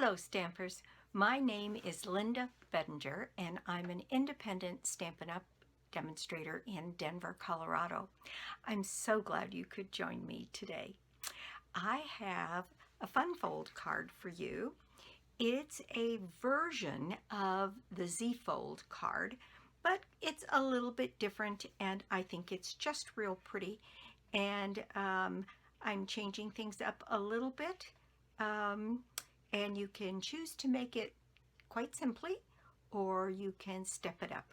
Hello Stampers, my name is Linda Bedinger and I'm an independent Stampin' Up! Demonstrator in Denver, Colorado. I'm so glad you could join me today. I have a fun fold card for you. It's a version of the Z fold card, but it's a little bit different and I think it's just real pretty. And I'm changing things up a little bit. And you can choose to make it quite simply, or you can step it up.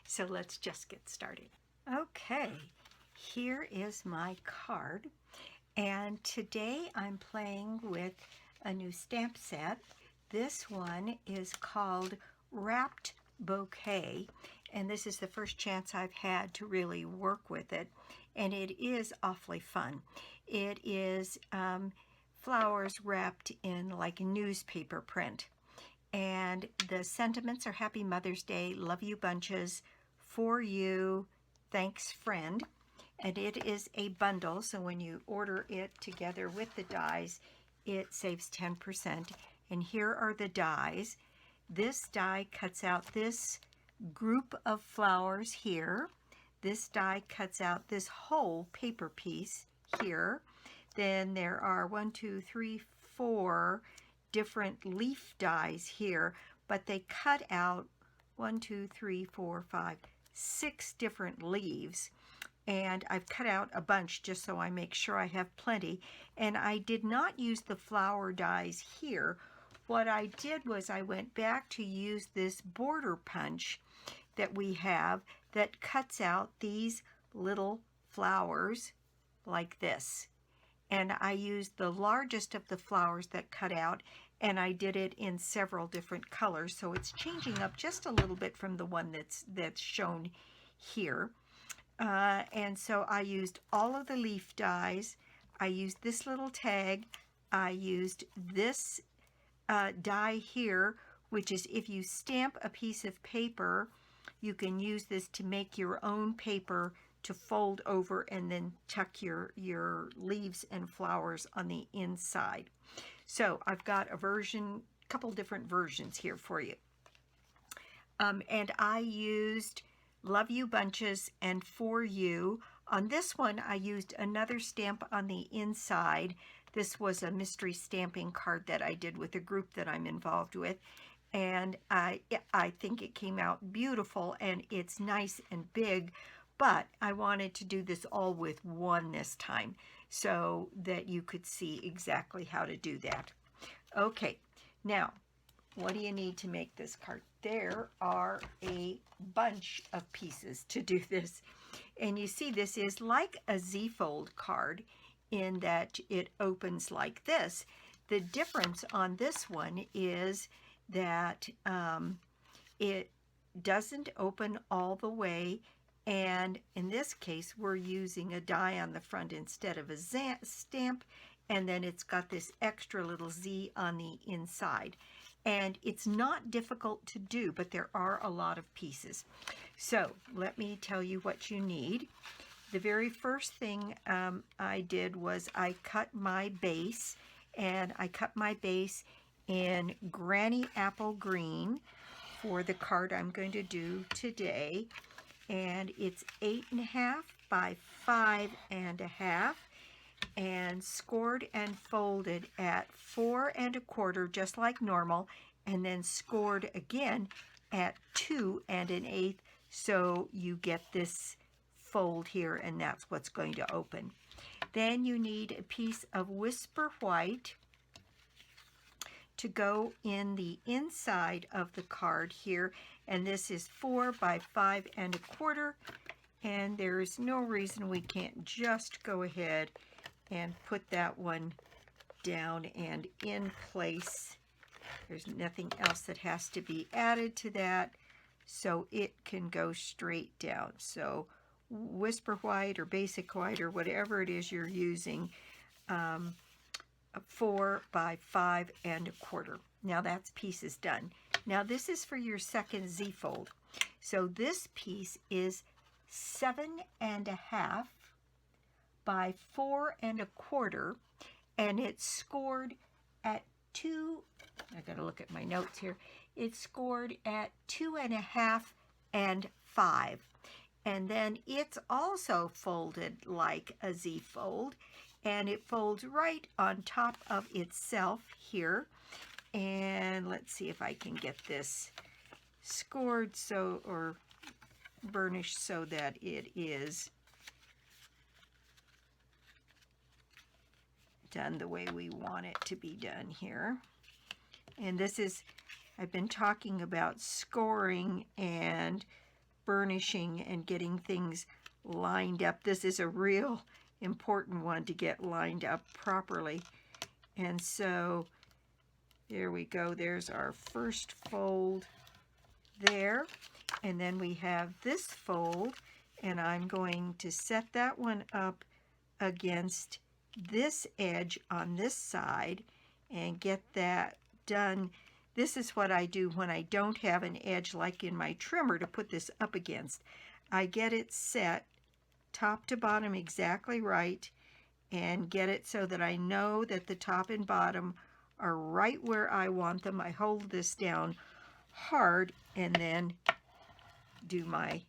So let's just get started. Okay, here is my card, and today I'm playing with a new stamp set. This one is called Wrapped Bouquet, and this is the first chance I've had to really work with it, and it is awfully fun. It is flowers wrapped in like newspaper print. And the sentiments are Happy Mother's Day, love you bunches, for you, thanks friend. And it is a bundle, so when you order it together with the dies, it saves 10%. And here are the dies. This die cuts out this group of flowers here. This die cuts out this whole paper piece here. Then there are 4 different leaf dies here, but they cut out 6 different leaves. And I've cut out a bunch just so I make sure I have plenty. And I did not use the flower dies here. What I did was I went back to use this border punch that we have that cuts out these little flowers like this. And I used the largest of the flowers that cut out, and I did it in several different colors, so it's changing up just a little bit from the one that's shown here. And so I used all of the leaf dies. I used this little tag. I used this die here, which is if you stamp a piece of paper, you can use this to make your own paper to fold over and then tuck your leaves and flowers on the inside. So I've got a couple different versions here for you. And I used Love You Bunches and For You. On this one, I used another stamp on the inside. This was a mystery stamping card that I did with a group that I'm involved with. And I think it came out beautiful, and it's nice and big. But I wanted to do this all with one this time so that you could see exactly how to do that. Okay, now, what do you need to make this card? There are a bunch of pieces to do this. And you see this is like a Z-fold card in that it opens like this. The difference on this one is that it doesn't open all the way. And in this case, we're using a die on the front instead of a stamp, and then it's got this extra little Z on the inside. And it's not difficult to do, but there are a lot of pieces. So let me tell you what you need. The very first thing I did was I cut my base, and I cut my base in Granny Apple Green for the card I'm going to do today. And it's 8.5 by 5.5, and scored and folded at 4 1/4, just like normal, and then scored again at 2 1/8, so you get this fold here, and that's what's going to open. Then you need a piece of Whisper White to go in the inside of the card here, and this is 4 by 5 1/4, and there's no reason we can't just go ahead and put that one down and in place. There's nothing else that has to be added to that, so it can go straight down. So Whisper White or Basic White or whatever it is you're using, 4 by 5 1/4. Now that's pieces done. Now this is for your second Z-fold. So this piece is 7.5 by 4 1/4, and it's scored at I gotta look at my notes here. It's scored at 2.5 and 5. And then it's also folded like a Z fold, and it folds right on top of itself here. And let's see if I can get this scored or burnished so that it is done the way we want it to be done here. And this is, I've been talking about scoring and burnishing and getting things lined up. This is a real important one to get lined up properly. And so there we go. There's our first fold there. And then we have this fold, and I'm going to set that one up against this edge on this side and get that done. This is what I do when I don't have an edge like in my trimmer to put this up against. I get it set top to bottom exactly right and get it so that I know that the top and bottom are right where I want them. I hold this down hard and then do my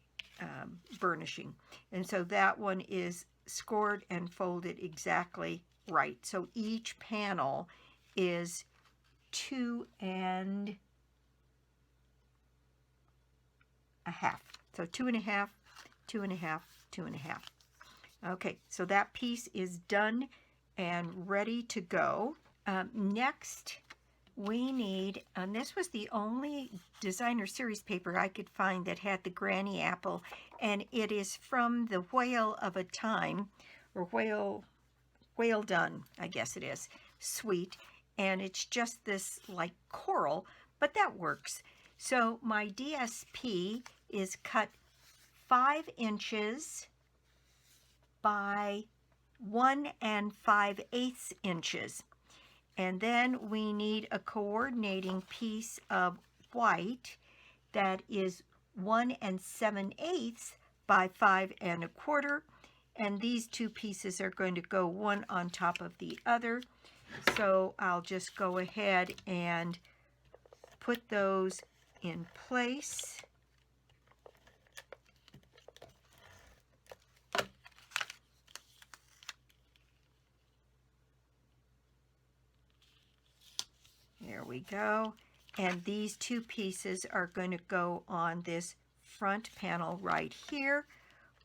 burnishing. And so that one is scored and folded exactly right. So each panel is 2.5. So 2.5, 2.5, 2.5. Okay, so that piece is done and ready to go. Next, we need, and this was the only designer series paper I could find that had the granny apple, and it is from the Whale of a Time, or Whale Done, I guess it is, suite. And it's just this like coral, but that works. So my DSP is cut 5 inches by 1 5/8 inches. And then we need a coordinating piece of white that is 1 7/8 by 5 1/4. And these two pieces are going to go one on top of the other. So I'll just go ahead and put those in place. There we go. And these two pieces are going to go on this front panel right here,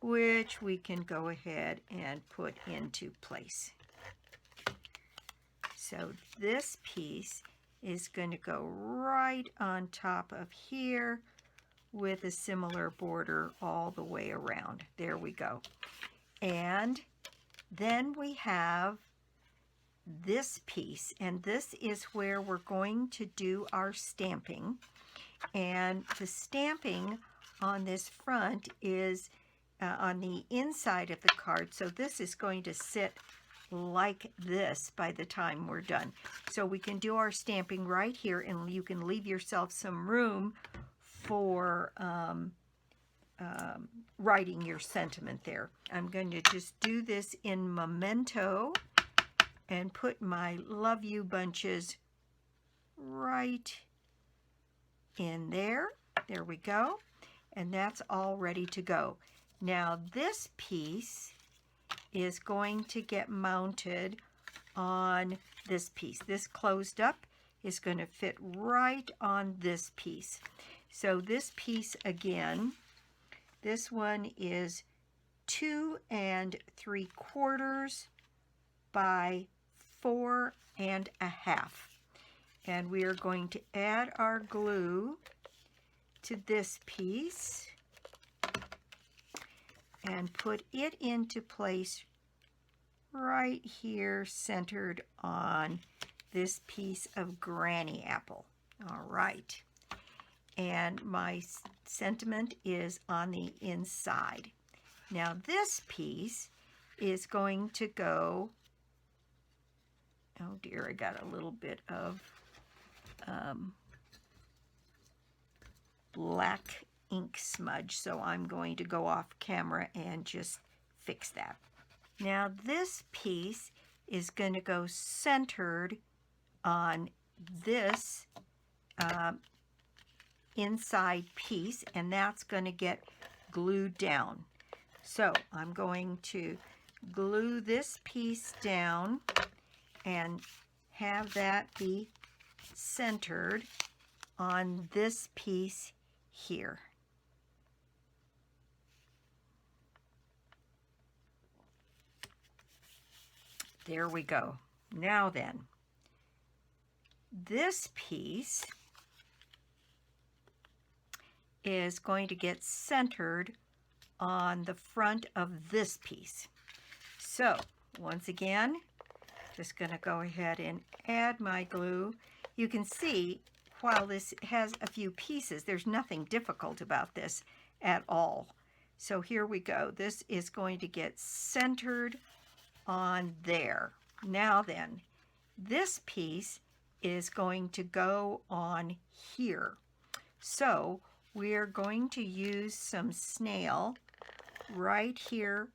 which we can go ahead and put into place. So this piece is going to go right on top of here with a similar border all the way around. There we go. And then we have this piece, and this is where we're going to do our stamping. And the stamping on this front is on the inside of the card, so this is going to sit like this by the time we're done. So we can do our stamping right here, and you can leave yourself some room for writing your sentiment there. I'm going to just do this in Memento and put my love you bunches right in there. There we go. And that's all ready to go. Now this piece is going to get mounted on this piece. This closed up is going to fit right on this piece. So this piece again, this one is 2 3/4 by 4 1/2. And we are going to add our glue to this piece and put it into place right here, centered on this piece of granny apple. All right. And my sentiment is on the inside. Now this piece is going to go, oh dear, I got a little bit of black ink smudge, so I'm going to go off camera and just fix that. Now this piece is going to go centered on this inside piece, and that's going to get glued down. So I'm going to glue this piece down and have that be centered on this piece here. There we go. Now then, this piece is going to get centered on the front of this piece. So once again, just going to go ahead and add my glue. You can see while this has a few pieces, there's nothing difficult about this at all. So here we go. This is going to get centered on there. Now then, this piece is going to go on here. So we're going to use some snail right here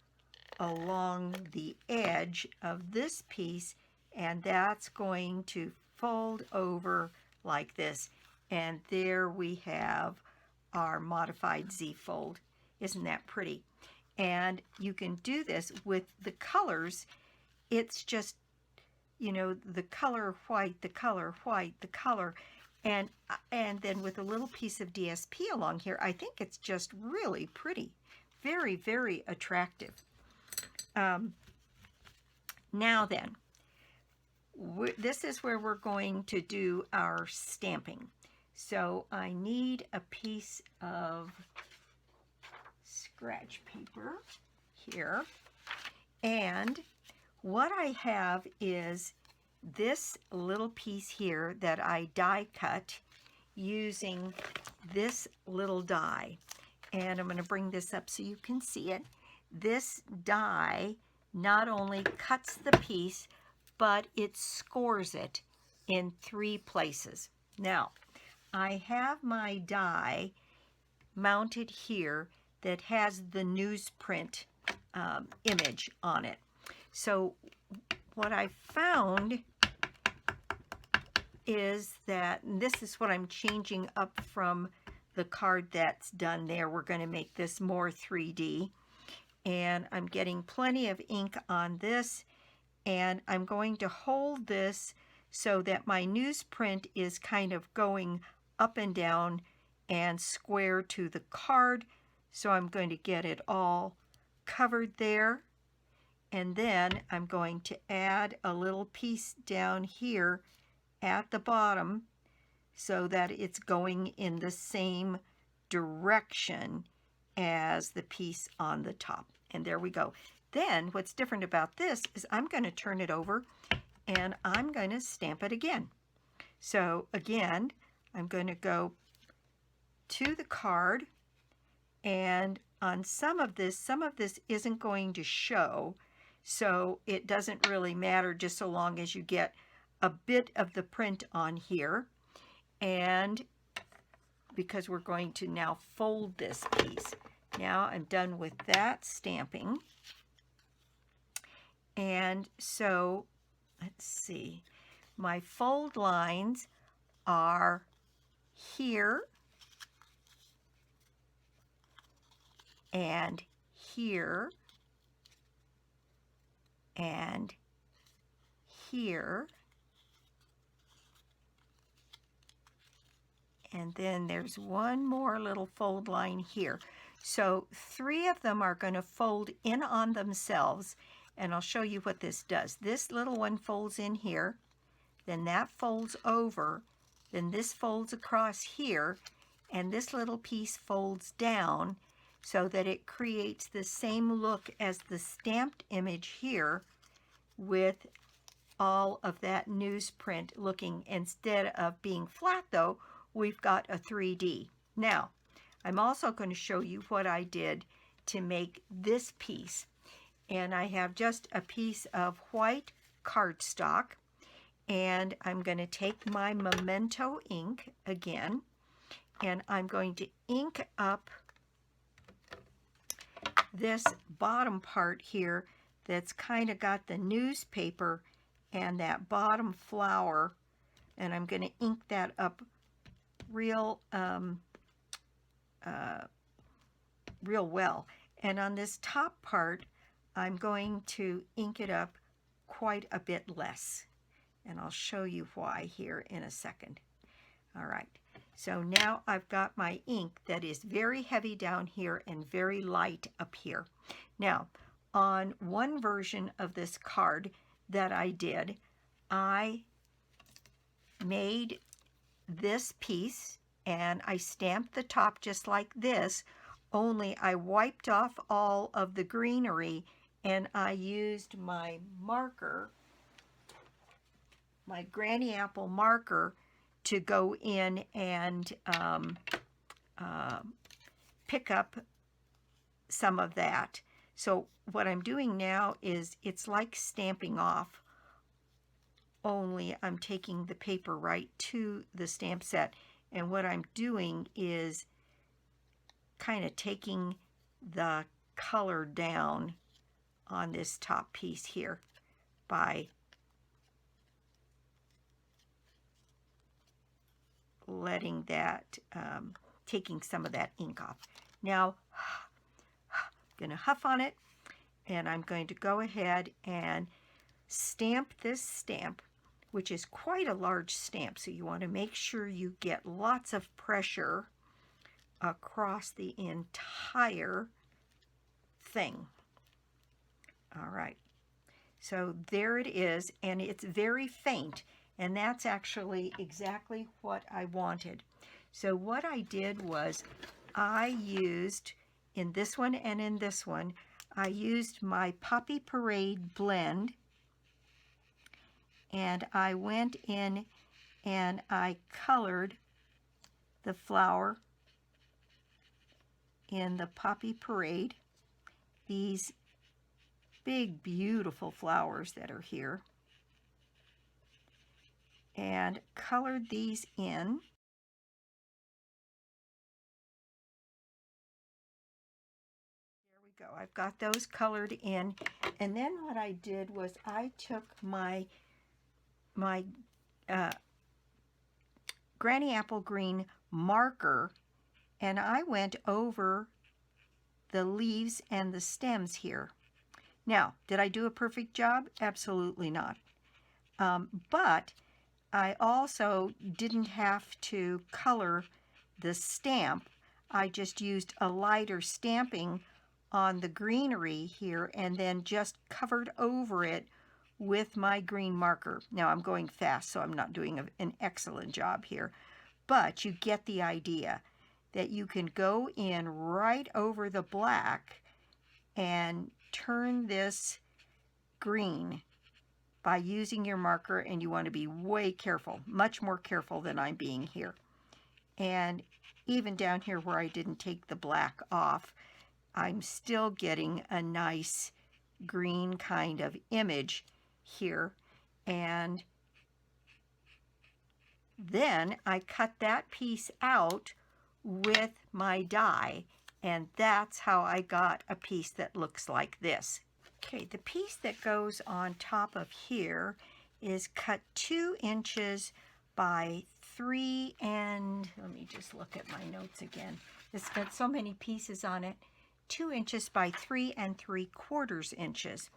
along the edge of this piece, and that's going to fold over like this, and there we have our modified Z-fold. Isn't that pretty? And you can do this with the colors. It's just, you know, the color white, the color white, the color, and then with a little piece of DSP along here, I think it's just really pretty. Very, very attractive. Now then, this is where we're going to do our stamping. So I need a piece of scratch paper here, and what I have is this little piece here that I die cut using this little die, and I'm going to bring this up so you can see it. This die not only cuts the piece, but it scores it in 3 places. Now, I have my die mounted here that has the newsprint image on it. So what I found is that, and this is what I'm changing up from the card that's done there. We're going to make this more 3D. And I'm getting plenty of ink on this, and I'm going to hold this so that my newsprint is kind of going up and down and square to the card. So I'm going to get it all covered there. And then I'm going to add a little piece down here at the bottom so that it's going in the same direction as the piece on the top. And there we go. Then what's different about this is I'm going to turn it over and I'm going to stamp it again. So again, I'm going to go to the card, and on some of this isn't going to show, so it doesn't really matter just so long as you get a bit of the print on here. And because we're going to now fold this piece. Now I'm done with that stamping. And so, let's see, my fold lines are here and here and here. And then there's one more little fold line here. So 3 of them are going to fold in on themselves, and I'll show you what this does. This little one folds in here, then that folds over, then this folds across here, and this little piece folds down so that it creates the same look as the stamped image here, with all of that newsprint looking, instead of being flat though, we've got a 3D. Now, I'm also going to show you what I did to make this piece. And I have just a piece of white cardstock, and I'm going to take my Memento ink again, and I'm going to ink up this bottom part here that's kind of got the newspaper and that bottom flower and I'm going to ink that up real real well. And on this top part, I'm going to ink it up quite a bit less. And I'll show you why here in a second. All right, so now I've got my ink that is very heavy down here and very light up here. Now, on one version of this card that I did, I made this piece and I stamped the top just like this, only I wiped off all of the greenery and I used my marker, my granny apple marker, to go in and pick up some of that. So what I'm doing now is it's like stamping off, only I'm taking the paper right to the stamp set, and what I'm doing is kind of taking the color down on this top piece here by letting that, taking some of that ink off. Now, I'm going to huff on it, and I'm going to go ahead and stamp this stamp, which is quite a large stamp, so you want to make sure you get lots of pressure across the entire thing. All right, so there it is, and it's very faint, and that's actually exactly what I wanted. So what I did was I used, in this one and in this one, I used my Poppy Parade blend, and I went in and I colored the flower in the Poppy Parade, these big beautiful flowers that are here, and colored these in. There we go, I've got those colored in, and then what I did was I took my Granny Apple Green marker and I went over the leaves and the stems here. Now, did I do a perfect job? Absolutely not. But I also didn't have to color the stamp. I just used a lighter stamping on the greenery here and then just covered over it with my green marker. Now I'm going fast, so I'm not doing an excellent job here, but you get the idea that you can go in right over the black and turn this green by using your marker, and you want to be way careful, much more careful than I'm being here. And even down here where I didn't take the black off, I'm still getting a nice green kind of image here. And then I cut that piece out with my die, and that's how I got a piece that looks like this. Okay, the piece that goes on top of here is cut 2 inches by 3 and, let me just look at my notes again. It's got so many pieces on it. 2 inches by 3 3/4 inches.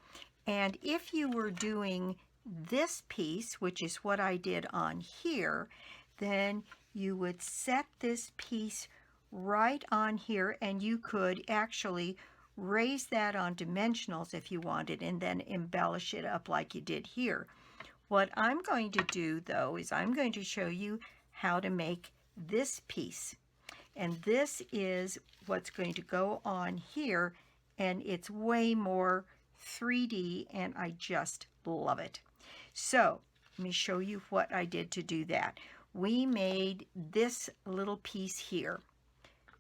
And if you were doing this piece, which is what I did on here, then you would set this piece right on here, and you could actually raise that on dimensionals if you wanted and then embellish it up like you did here. What I'm going to do though is I'm going to show you how to make this piece, and this is what's going to go on here, and it's way more 3D and I just love it. So let me show you what I did to do that. We made this little piece here.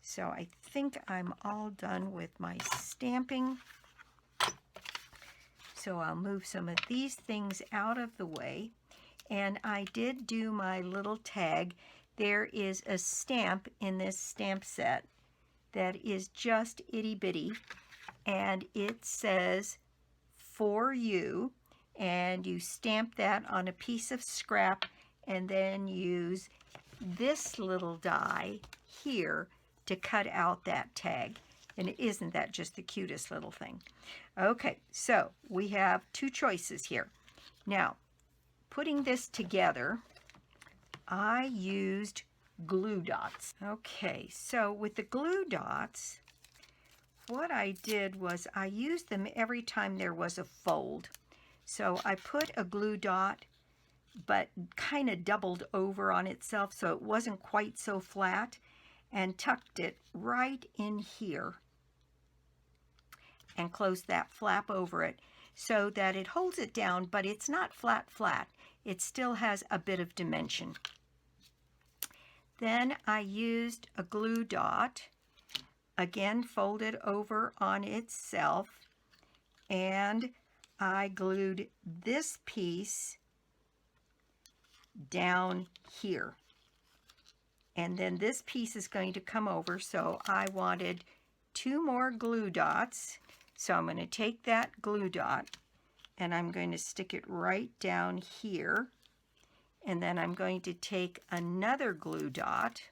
So I think I'm all done with my stamping. So I'll move some of these things out of the way. And I did do my little tag. There is a stamp in this stamp set that is just itty bitty, and it says "For You," and you stamp that on a piece of scrap and then use this little die here to cut out that tag. And isn't that just the cutest little thing? Okay, so we have two choices here. Now, putting this together, I used glue dots. Okay, so with the glue dots, what I did was I used them every time there was a fold. So I put a glue dot, but kind of doubled over on itself so it wasn't quite so flat, and tucked it right in here and closed that flap over it so that it holds it down, but it's not flat flat. It still has a bit of dimension. Then I used a glue dot, again folded over on itself, and I glued this piece down here. And then this piece is going to come over, so I wanted 2 more glue dots. So I'm going to take that glue dot and I'm going to stick it right down here. And then I'm going to take another glue dot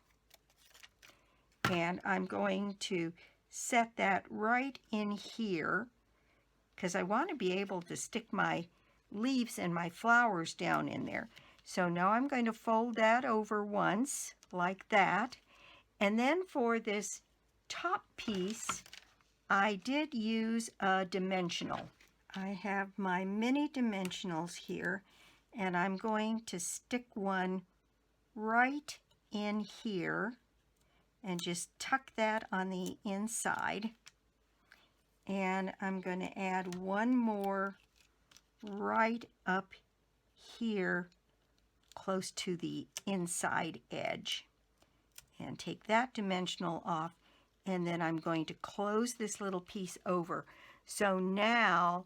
and I'm going to set that right in here because I want to be able to stick my leaves and my flowers down in there. So now I'm going to fold that over once like that. And then for this top piece, I did use a dimensional. I have my mini dimensionals here, and I'm going to stick one right in here and just tuck that on the inside. And I'm going to add one more right up here close to the inside edge and take that dimensional off, and then I'm going to close this little piece over. So now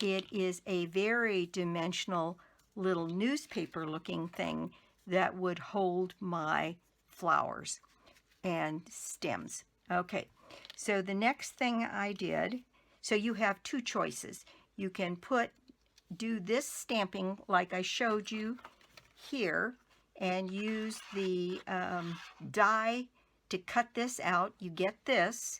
it is a very dimensional little newspaper looking thing that would hold my flowers and stems. Okay, so the next thing I did, so you have two choices. You can do this stamping like I showed you here and use the die to cut this out. You get this,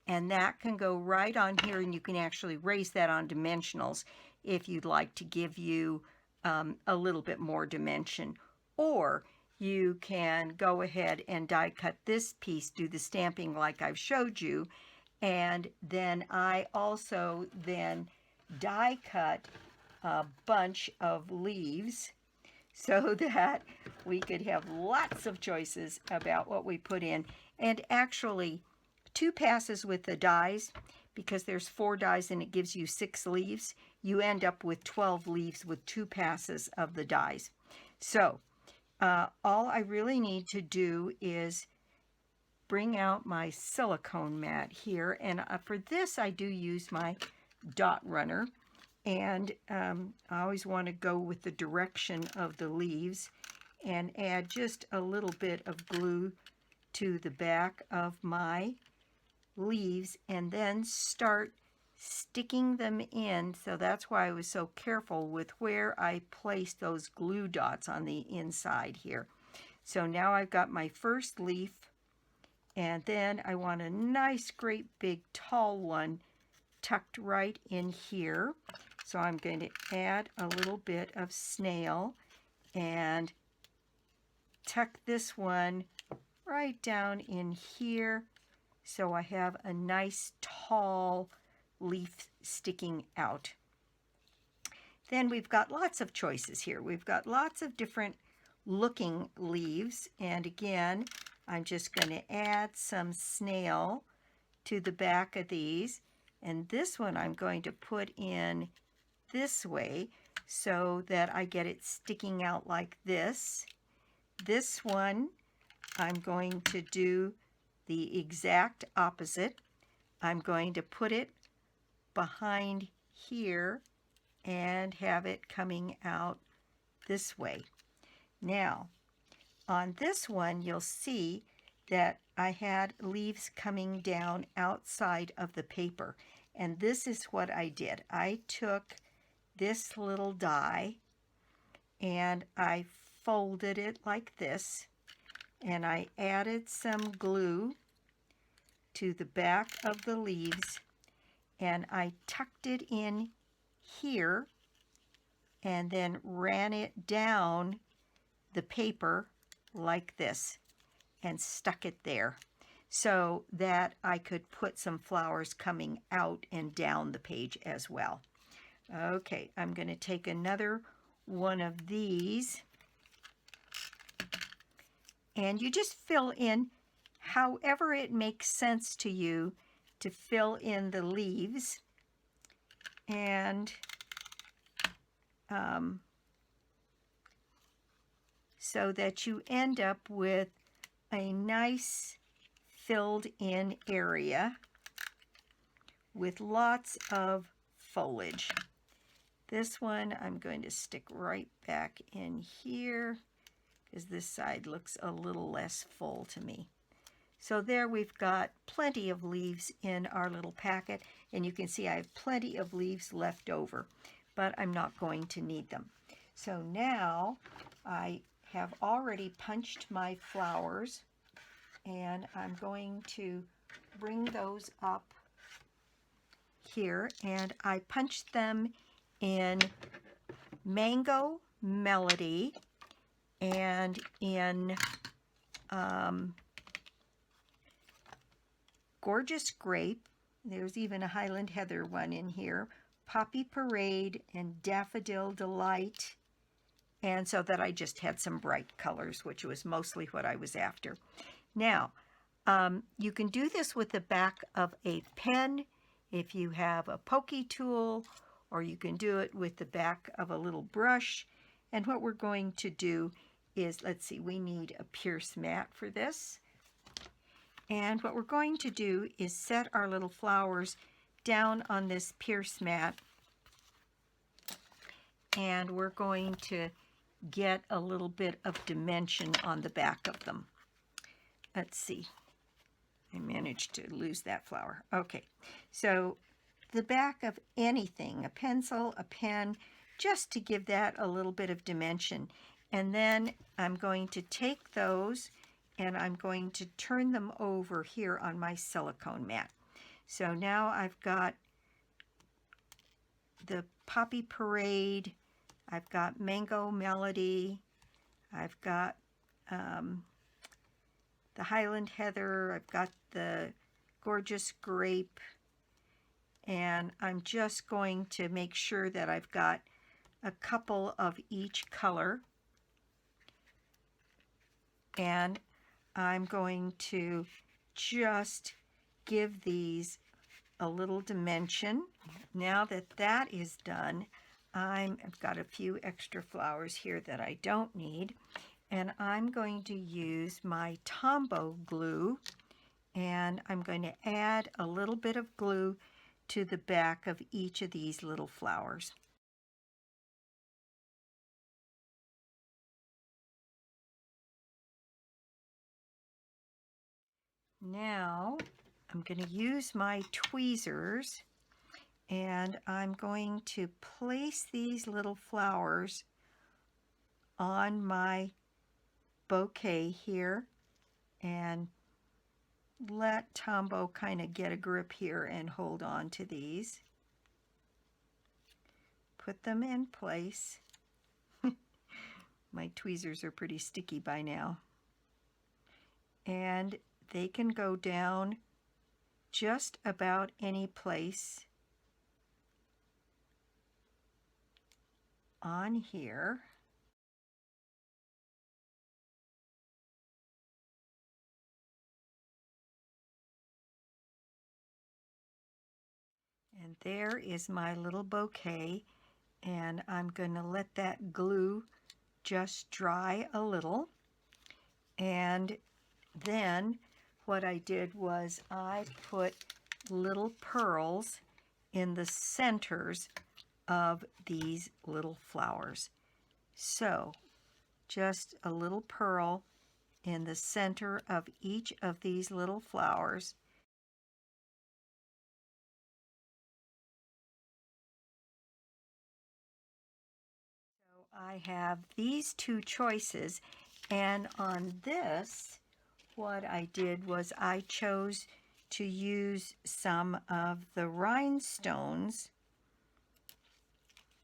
and that can go right on here, and you can actually raise that on dimensionals if you'd like to give you a little bit more dimension. Or you can go ahead and die cut this piece, do the stamping like I've showed you, and then I also then die cut a bunch of leaves so that we could have lots of choices about what we put in. And actually 2 passes with the dies, because there's 4 dies and it gives you 6 leaves, you end up with 12 leaves with 2 passes of the dies. So all I really need to do is bring out my silicone mat here, and for this I do use my dot runner. And I always want to go with the direction of the leaves and add just a little bit of glue to the back of my leaves and then start sticking them in. So that's why I was so careful with where I placed those glue dots on the inside here. So now I've got my first leaf, and then I want a nice, great, big, tall one tucked right in here. So I'm going to add a little bit of snail and tuck this one right down in here so I have a nice tall leaf sticking out. Then we've got lots of choices here. We've got lots of different looking leaves, and again I'm just going to add some snail to the back of these, and this one I'm going to put in this way so that I get it sticking out like this. This one I'm going to do the exact opposite. I'm going to put it behind here and have it coming out this way. Now on this one you'll see that I had leaves coming down outside of the paper, and this is what I did. I took this little die and I folded it like this, and I added some glue to the back of the leaves, and I tucked it in here and then ran it down the paper like this and stuck it there so that I could put some flowers coming out and down the page as well. Okay, I'm going to take another one of these, and you just fill in however it makes sense to you to fill in the leaves, and so that you end up with a nice filled in area with lots of foliage. This one I'm going to stick right back in here because this side looks a little less full to me. So there we've got plenty of leaves in our little packet, and you can see I have plenty of leaves left over, but I'm not going to need them. So now I have already punched my flowers, and I'm going to bring those up here, and I punched them in Mango Melody and in Gorgeous Grape. There's even a Highland Heather one in here, Poppy Parade, and Daffodil Delight, and so that I just had some bright colors, which was mostly what I was after. Now, you can do this with the back of a pen if you have a pokey tool, or you can do it with the back of a little brush. And what we're going to do is, let's see, we need a pierce mat for this. And what we're going to do is set our little flowers down on this pierce mat, and we're going to get a little bit of dimension on the back of them. Let's see. I managed to lose that flower. Okay, so the back of anything, a pencil, a pen, just to give that a little bit of dimension. And then I'm going to take those and I'm going to turn them over here on my silicone mat. So now I've got the Poppy Parade, I've got Mango Melody, I've got the Highland Heather, I've got the Gorgeous Grape, and I'm just going to make sure that I've got a couple of each color, and I'm going to just give these a little dimension. Now that that is done, I've got a few extra flowers here that I don't need, and I'm going to use my Tombow glue, and I'm going to add a little bit of glue to the back of each of these little flowers. Now I'm going to use my tweezers, and I'm going to place these little flowers on my bouquet here and let Tombow kind of get a grip here and hold on to these. Put them in place. My tweezers are pretty sticky by now. And they can go down just about any place on here. And there is my little bouquet, and I'm going to let that glue just dry a little. And then what I did was I put little pearls in the centers of these little flowers. So just a little pearl in the center of each of these little flowers. So I have these two choices, and on this, what I did was I chose to use some of the rhinestones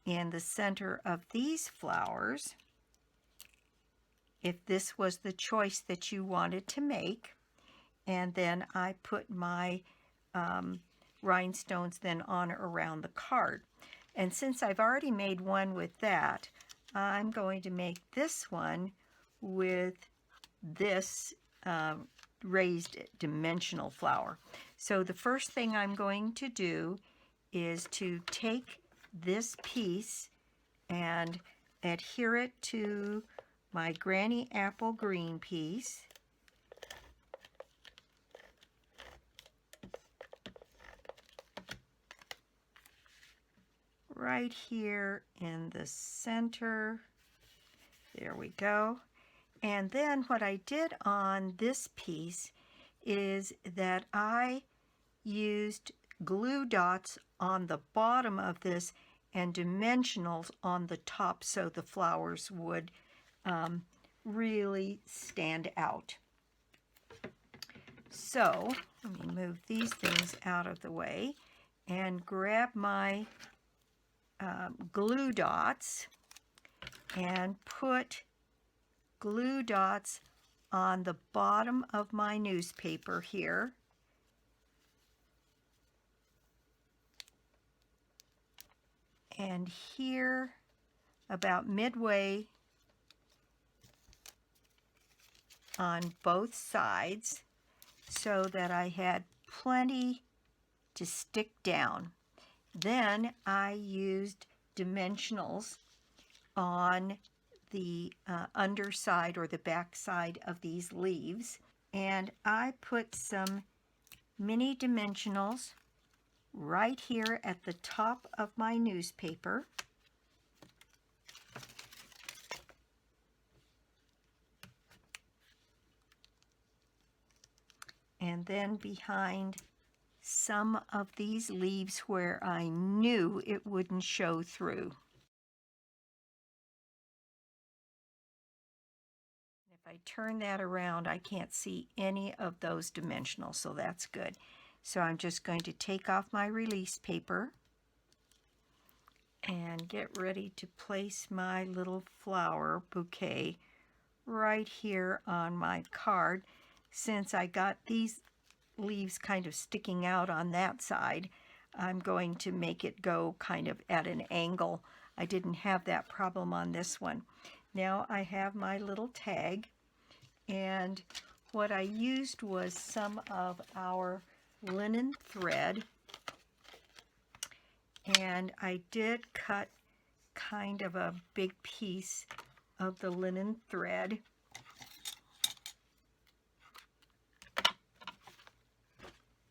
in the center of these flowers, if this was the choice that you wanted to make. And then I put my rhinestones then on around the card. And since I've already made one with that, I'm going to make this one with this raised dimensional flower. So the first thing I'm going to do is to take this piece and adhere it to my Granny Apple green piece. Right here in the center. There we go. And then what I did on this piece is that I used glue dots on the bottom of this and dimensionals on the top so the flowers would really stand out. So let me move these things out of the way and grab my glue dots and put glue dots on the bottom of my newspaper here. And here, about midway on both sides, so that I had plenty to stick down. Then I used dimensionals on the underside or the back side of these leaves, and I put some mini dimensionals right here at the top of my newspaper. And then behind some of these leaves where I knew it wouldn't show through. If I turn that around, I can't see any of those dimensionals, so that's good. So I'm just going to take off my release paper and get ready to place my little flower bouquet right here on my card. Since I got these leaves kind of sticking out on that side, I'm going to make it go kind of at an angle. I didn't have that problem on this one. Now I have my little tag, and what I used was some of our linen thread, and I did cut kind of a big piece of the linen thread.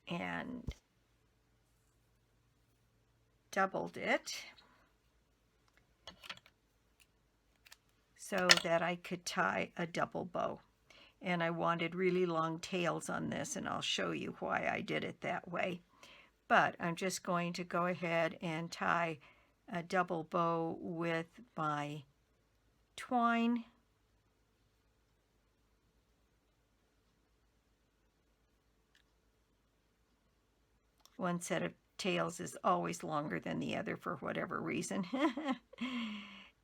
And doubled it so that I could tie a double bow. And I wanted really long tails on this, and I'll show you why I did it that way. But I'm just going to go ahead and tie a double bow with my twine. One set of tails is always longer than the other for whatever reason.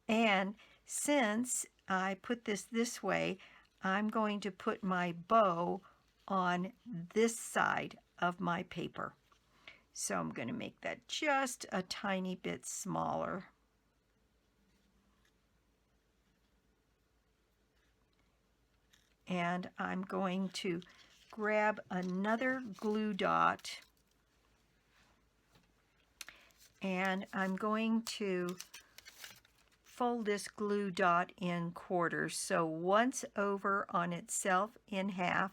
And since I put this way, I'm going to put my bow on this side of my paper. So I'm going to make that just a tiny bit smaller. And I'm going to grab another glue dot, and I'm going to fold this glue dot in quarters. So once over on itself in half,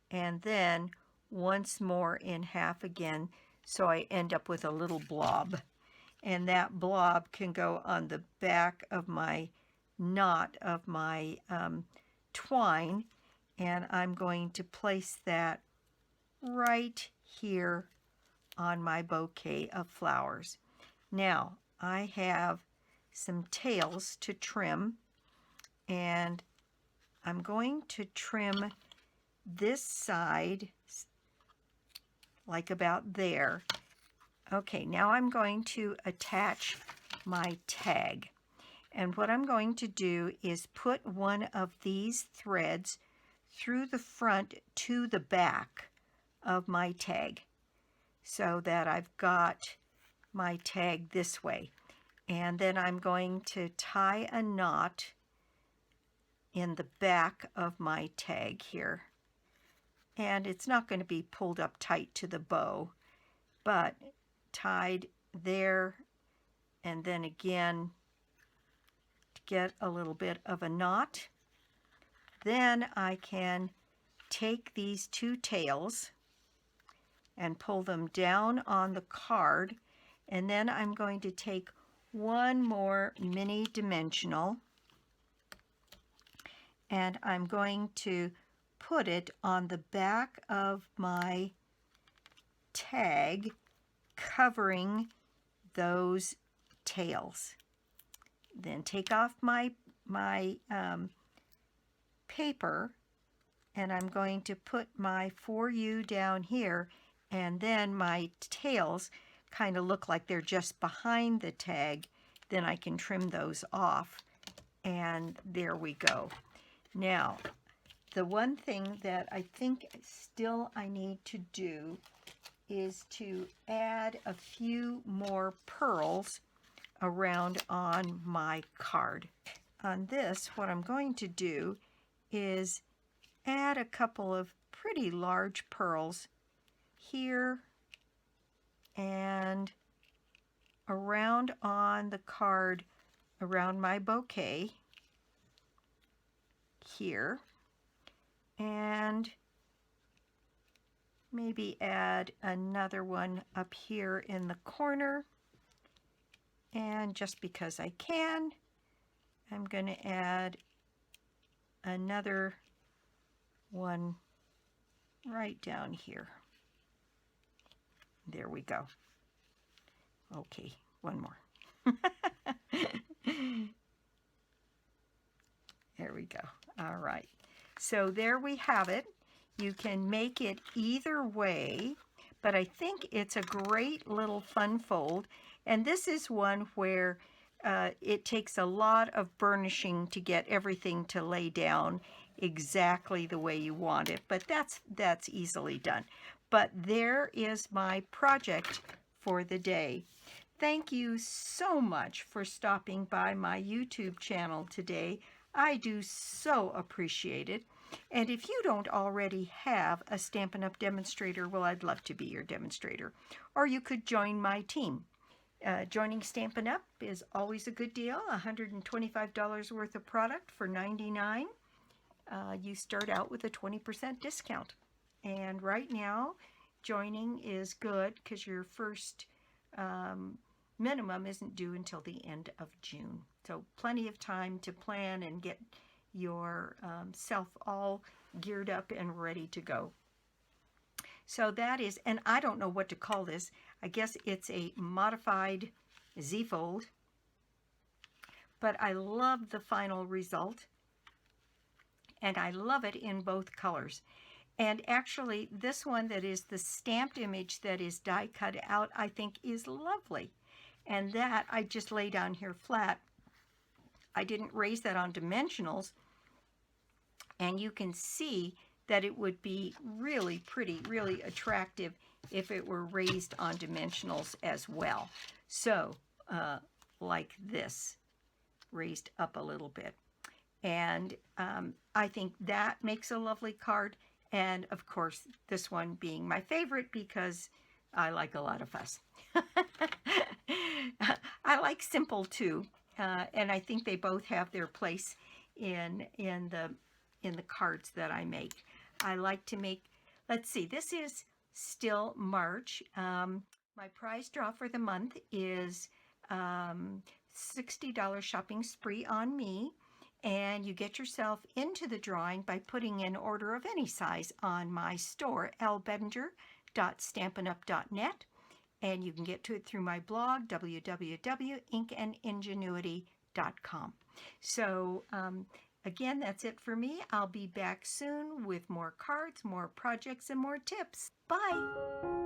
and then once more in half again, so I end up with a little blob. And that blob can go on the back of my knot of my twine, and I'm going to place that right here on my bouquet of flowers. Now I have some tails to trim, and I'm going to trim this side like about there. Okay, now I'm going to attach my tag. And what I'm going to do is put one of these threads through the front to the back of my tag so that I've got my tag this way. And then I'm going to tie a knot in the back of my tag here. And it's not going to be pulled up tight to the bow, but tied there and then again to get a little bit of a knot. Then I can take these two tails and pull them down on the card, and then I'm going to take one more mini dimensional and I'm going to put it on the back of my tag, covering those tails. Then take off my paper, and I'm going to put my For You down here, and then my tails kind of look like they're just behind the tag. Then I can trim those off, and there we go. Now, the one thing that I think still I need to do is to add a few more pearls around on my card. On this, what I'm going to do is add a couple of pretty large pearls here and around on the card around my bouquet here, and maybe add another one up here in the corner. And just because I can, I'm going to add another one right down here. There we go. Okay, one more. There we go. All right. So there we have it. You can make it either way, but I think it's a great little fun fold. And this is one where it takes a lot of burnishing to get everything to lay down exactly the way you want it, but that's easily done. But there is my project for the day. Thank you so much for stopping by my YouTube channel today. I do so appreciate it. And if you don't already have a Stampin' Up! Demonstrator, well, I'd love to be your demonstrator. Or you could join my team. Joining Stampin' Up! Is always a good deal. $125 worth of product for $99. You start out with a 20% discount. And right now, joining is good because your first minimum isn't due until the end of June. So plenty of time to plan and get your self all geared up and ready to go. So that is, and I don't know what to call this. I guess it's a modified Z-fold, but I love the final result, and I love it in both colors. And actually, this one that is the stamped image that is die cut out, I think is lovely. And that I just lay down here flat. I didn't raise that on dimensionals, and you can see that it would be really pretty, really attractive if it were raised on dimensionals as well. So, like this, raised up a little bit. And I think that makes a lovely card. And of course, this one being my favorite because I like a lot of fuss. I like simple too. And I think they both have their place in the cards that I make. I like to make, let's see, this is still March. My prize draw for the month is $60 shopping spree on me. And you get yourself into the drawing by putting in order of any size on my store, lbedinger.stampinup.net. and you can get to it through my blog, www.inkandingenuity.com. So again, that's it for me. I'll be back soon with more cards, more projects, and more tips. Bye!